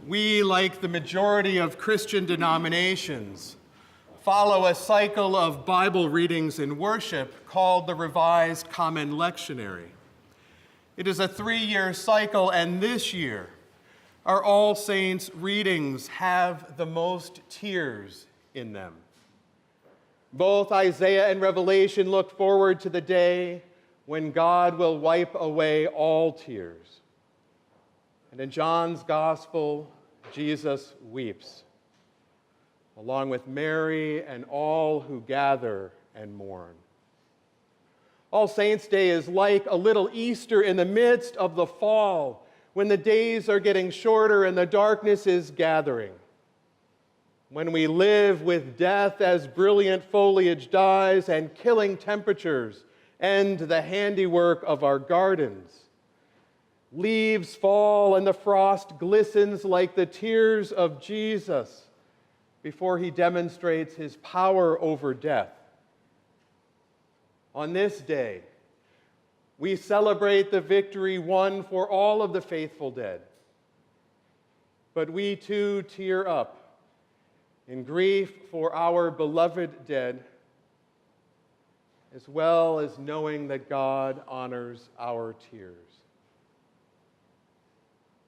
We, like the majority of Christian denominations, follow a cycle of Bible readings and worship called the Revised Common Lectionary. It is a 3-year cycle, and this year, our All Saints readings have the most tears in them. Both Isaiah and Revelation look forward to the day when God will wipe away all tears. And in John's Gospel, Jesus weeps, along with Mary and all who gather and mourn. All Saints' Day is like a little Easter in the midst of the fall, when the days are getting shorter and the darkness is gathering. When we live with death as brilliant foliage dies and killing temperatures end the handiwork of our gardens. Leaves fall and the frost glistens like the tears of Jesus before he demonstrates his power over death. On this day, we celebrate the victory won for all of the faithful dead. But we too tear up in grief for our beloved dead, as well as knowing that God honors our tears.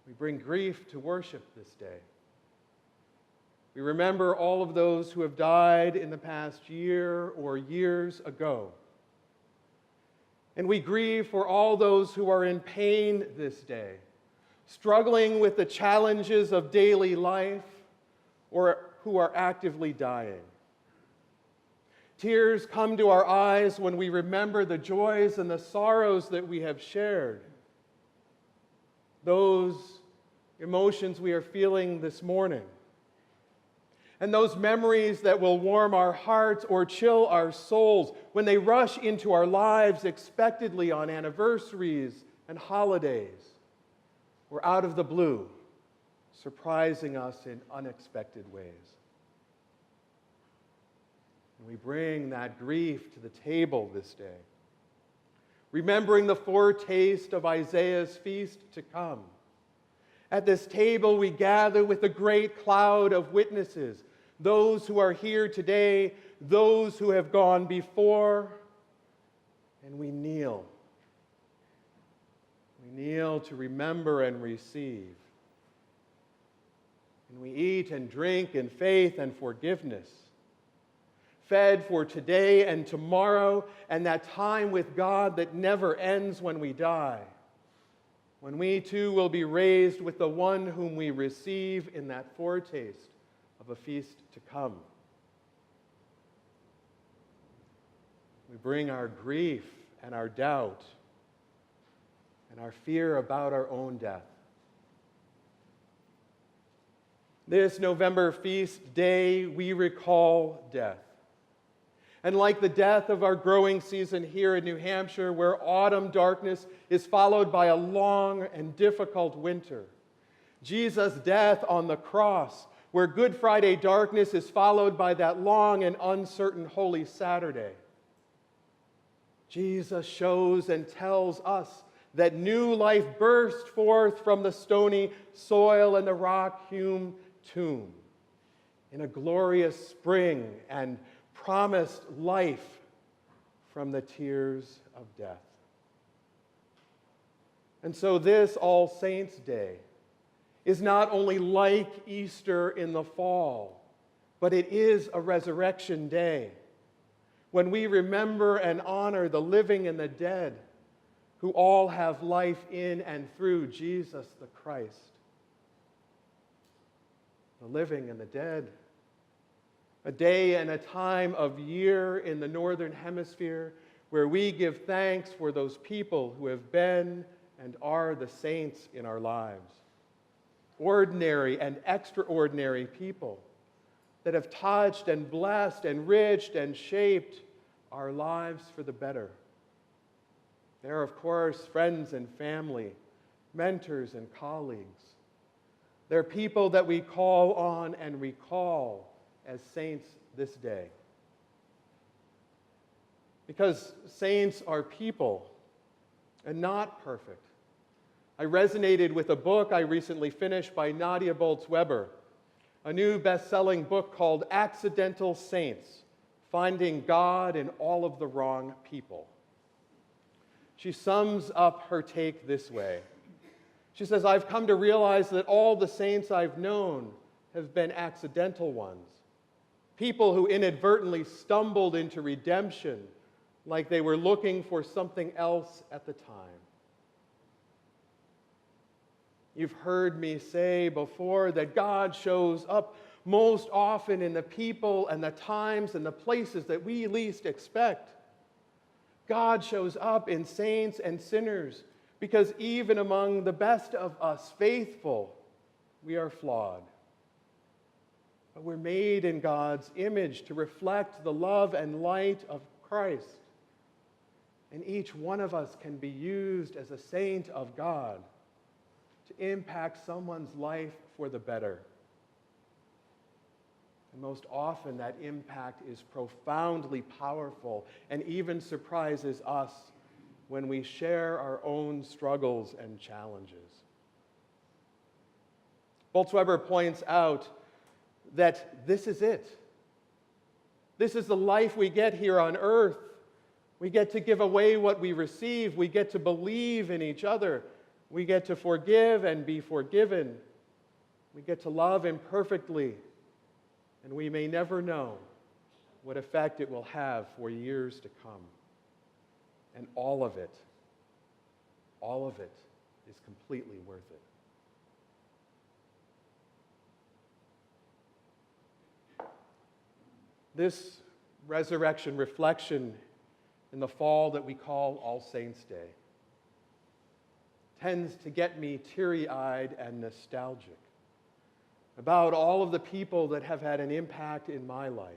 We bring grief to worship this day. We remember all of those who have died in the past year or years ago. And we grieve for all those who are in pain this day, struggling with the challenges of daily life, or who are actively dying. Tears come to our eyes when we remember the joys and the sorrows that we have shared. Those emotions we are feeling this morning. And those memories that will warm our hearts or chill our souls when they rush into our lives expectedly on anniversaries and holidays, or out of the blue, surprising us in unexpected ways. And we bring that grief to the table this day, remembering the foretaste of Isaiah's feast to come. At this table, we gather with a great cloud of witnesses, those who are here today, those who have gone before, and we kneel. We kneel to remember and receive. And we eat and drink in faith and forgiveness, fed for today and tomorrow, and that time with God that never ends when we die, when we too will be raised with the one whom we receive in that foretaste of a feast to come. We bring our grief and our doubt and our fear about our own death. This November feast day, we recall death. And like the death of our growing season here in New Hampshire, where autumn darkness is followed by a long and difficult winter, Jesus' death on the cross, where Good Friday darkness is followed by that long and uncertain Holy Saturday, Jesus shows and tells us that new life burst forth from the stony soil and the rock-hewn tomb in a glorious spring and promised life from the tears of death. And so this All Saints' Day is not only like Easter in the fall, but it is a resurrection day when we remember and honor the living and the dead who all have life in and through Jesus the Christ. The living and the dead. A day and a time of year in the Northern Hemisphere where we give thanks for those people who have been and are the saints in our lives. Ordinary and extraordinary people that have touched and blessed, enriched and shaped our lives for the better. There are, of course, friends and family, mentors and colleagues. They're people that we call on and recall as saints this day. Because saints are people and not perfect. I resonated with a book I recently finished by Nadia Bolz-Weber, a new best-selling book called Accidental Saints: Finding God in All of the Wrong People. She sums up her take this way. She says, "I've come to realize that all the saints I've known have been accidental ones, people who inadvertently stumbled into redemption like they were looking for something else at the time." You've heard me say before that God shows up most often in the people and the times and the places that we least expect. God shows up in saints and sinners because even among the best of us, faithful, we are flawed. But we're made in God's image to reflect the love and light of Christ. And each one of us can be used as a saint of God to impact someone's life for the better. And most often that impact is profoundly powerful and even surprises us when we share our own struggles and challenges. Bolz-Weber points out that this is it. This is the life we get here on earth. We get to give away what we receive. We get to believe in each other. We get to forgive and be forgiven. We get to love imperfectly. And we may never know what effect it will have for years to come. And all of it is completely worth it. This resurrection reflection in the fall that we call All Saints' Day tends to get me teary-eyed and nostalgic about all of the people that have had an impact in my life.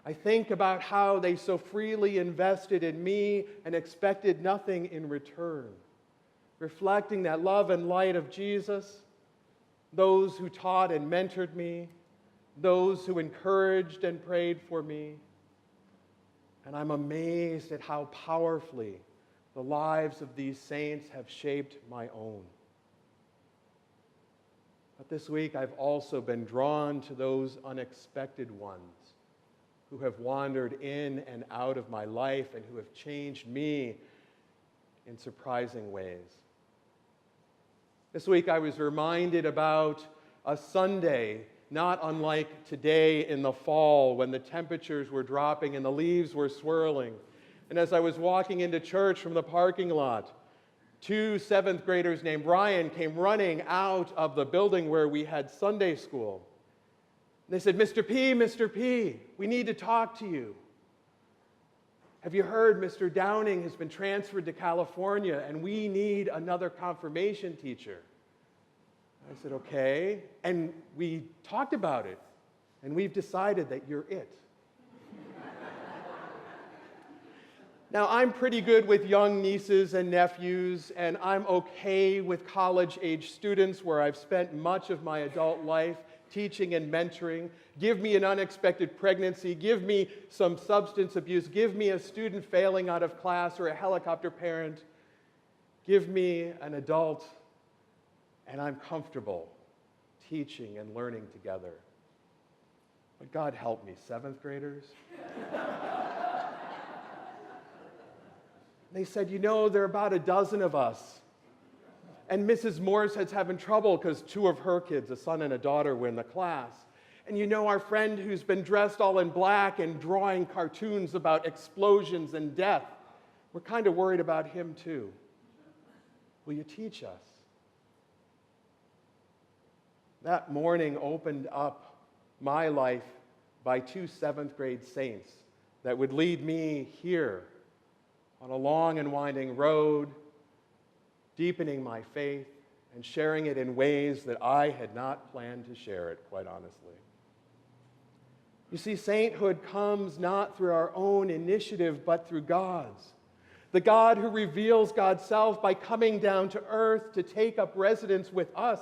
I think about how they so freely invested in me and expected nothing in return, reflecting that love and light of Jesus, those who taught and mentored me, those who encouraged and prayed for me. And I'm amazed at how powerfully the lives of these saints have shaped my own. But this week I've also been drawn to those unexpected ones who have wandered in and out of my life and who have changed me in surprising ways. This week I was reminded about a Sunday not unlike today in the fall when the temperatures were dropping and the leaves were swirling. And as I was walking into church from the parking lot, 2 seventh graders named Ryan came running out of the building where we had Sunday school. They said, Mr. P, we need to talk to you. Have you heard Mr. Downing has been transferred to California and we need another confirmation teacher? I said, okay. And we talked about it, and we've decided that you're it. Now, I'm pretty good with young nieces and nephews, and I'm okay with college-age students where I've spent much of my adult life teaching and mentoring. Give me an unexpected pregnancy. Give me some substance abuse. Give me a student failing out of class or a helicopter parent. Give me an adult, and I'm comfortable teaching and learning together. But God help me, 7th graders? They said, there are about a dozen of us. And Mrs. Morsehead's having trouble because 2 of her kids, a son and a daughter, were in the class. And our friend who's been dressed all in black and drawing cartoons about explosions and death, we're kind of worried about him too. Will you teach us? That morning opened up my life by 2 7th grade saints that would lead me here on a long and winding road, deepening my faith and sharing it in ways that I had not planned to share it, quite honestly. You see, sainthood comes not through our own initiative, but through God's. The God who reveals God's self by coming down to earth to take up residence with us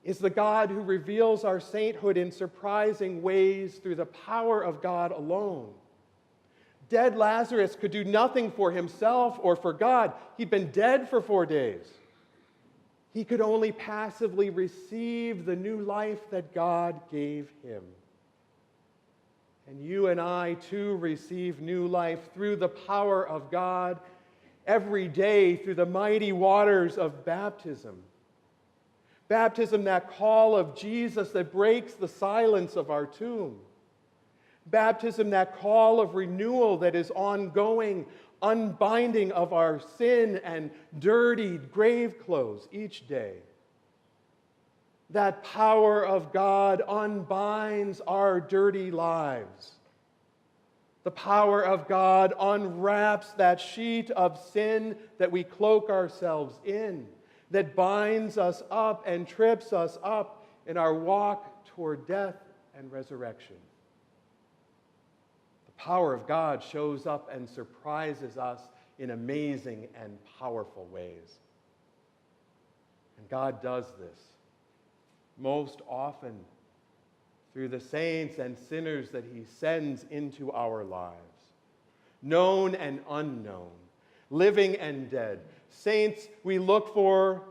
is the God who reveals our sainthood in surprising ways through the power of God alone. Dead Lazarus could do nothing for himself or for God. He'd been dead for 4 days. He could only passively receive the new life that God gave him. And you and I, too, receive new life through the power of God every day through the mighty waters of baptism. Baptism, that call of Jesus that breaks the silence of our tomb. Baptism, that call of renewal that is ongoing, unbinding of our sin and dirtied grave clothes each day. That power of God unbinds our dirty lives. The power of God unwraps that sheet of sin that we cloak ourselves in, that binds us up and trips us up in our walk toward death and resurrection. The power of God shows up and surprises us in amazing and powerful ways. And God does this most often through the saints and sinners that he sends into our lives, known and unknown, living and dead, saints we look for,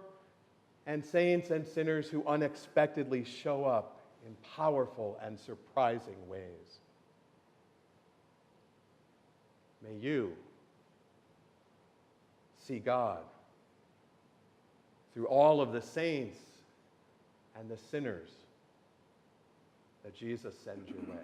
and saints and sinners who unexpectedly show up in powerful and surprising ways. May you see God through all of the saints and the sinners that Jesus sends your way.